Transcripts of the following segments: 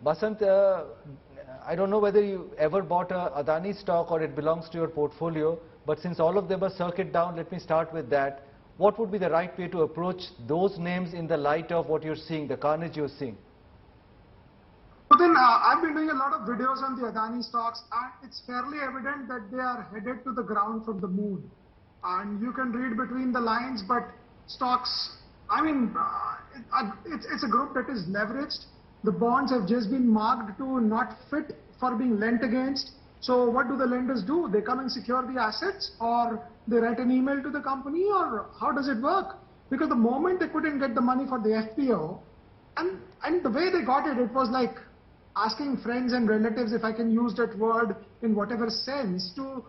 Basant, I don't know whether you ever bought a Adani stock or it belongs to your portfolio, but since all of them are circuit down, let me start with that. What would be the right way to approach those names in the light of what you're seeing, the carnage you're seeing? But then I've been doing a lot of videos on the Adani stocks, and it's fairly evident that they are headed to the ground from the moon. And you can read between the lines, but stocks, I mean, it's a group that is leveraged. The bonds have just been marked to not fit for being lent against. So what do the lenders do? They come and secure the assets, or they write an email to the company, or how does it work? Because the moment they couldn't get the money for the FPO, and the way they got it, it was like asking friends and relatives, if I can use that word in whatever sense, to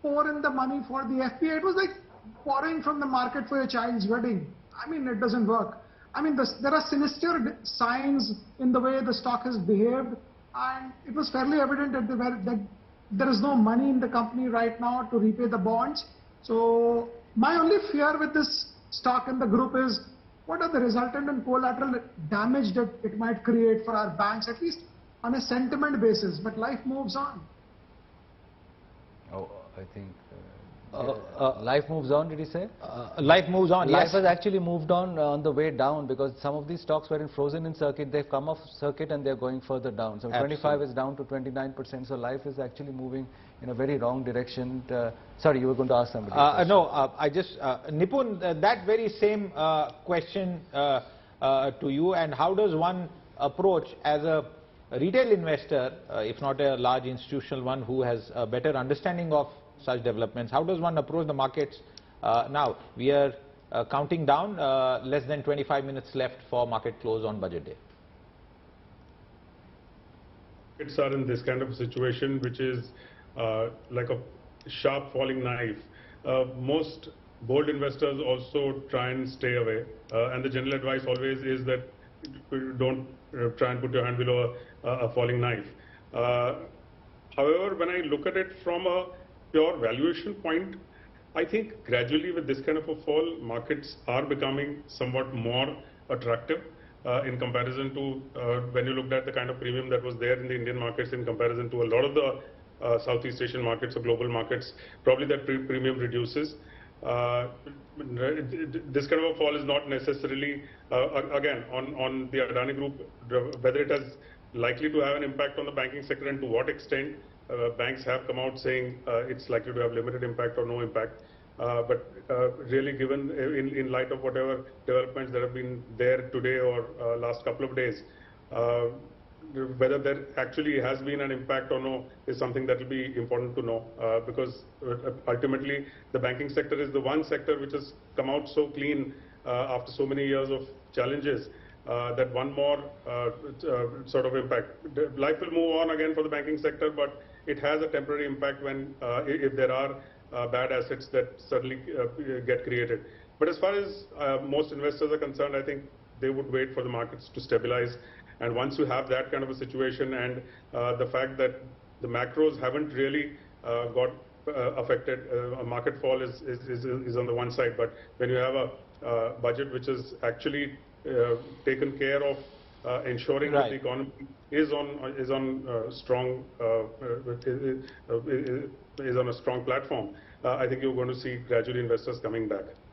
pour in the money for the FPO. It was like pouring from the market for your child's wedding. I mean, it doesn't work. I mean, there are sinister signs in the way the stock has behaved, and it was fairly evident that there is no money in the company right now to repay the bonds. So my only fear with this stock in the group is, what are the resultant and collateral damage that it might create for our banks, at least on a sentiment basis, but life moves on. Oh, I think life moves on, did he say? Life moves on, Life yes. has actually moved on the way down, because some of these stocks were frozen in circuit, they've come off circuit and they're going further down. So 25 is down to 29%, so life is actually moving in a very wrong direction. Sorry, you were going to ask somebody. Nipun, that very same question to you, and how does one approach as a retail investor, if not a large institutional one who has a better understanding of such developments, how does one approach the markets now? We are counting down, less than 25 minutes left for market close on budget day. Markets are in this kind of situation, which is like a sharp falling knife. Most bold investors also try and stay away, and the general advice always is that don't try and put your hand below a falling knife. However, when I look at it from a pure valuation point, I think gradually with this kind of a fall, markets are becoming somewhat more attractive in comparison to when you looked at the kind of premium that was there in the Indian markets in comparison to a lot of the Southeast Asian markets or global markets. Probably that premium reduces. This kind of a fall is not necessarily, again, on the Adani group, whether it has likely to have an impact on the banking sector and to what extent. Banks have come out saying it's likely to have limited impact or no impact. But really, given in light of whatever developments that have been there today or last couple of days, whether there actually has been an impact or no is something that will be important to know, because ultimately the banking sector is the one sector which has come out so clean after so many years of challenges, that one more sort of impact. Life will move on again for the banking sector, but it has a temporary impact when if there are bad assets that suddenly get created. But as far as most investors are concerned, I think they would wait for the markets to stabilize. And once you have that kind of a situation, and the fact that the macros haven't really got affected, a market fall is on the one side. But when you have a budget which is actually taken care of ensuring that the economy is on a strong platform, I think you're going to see gradually investors coming back.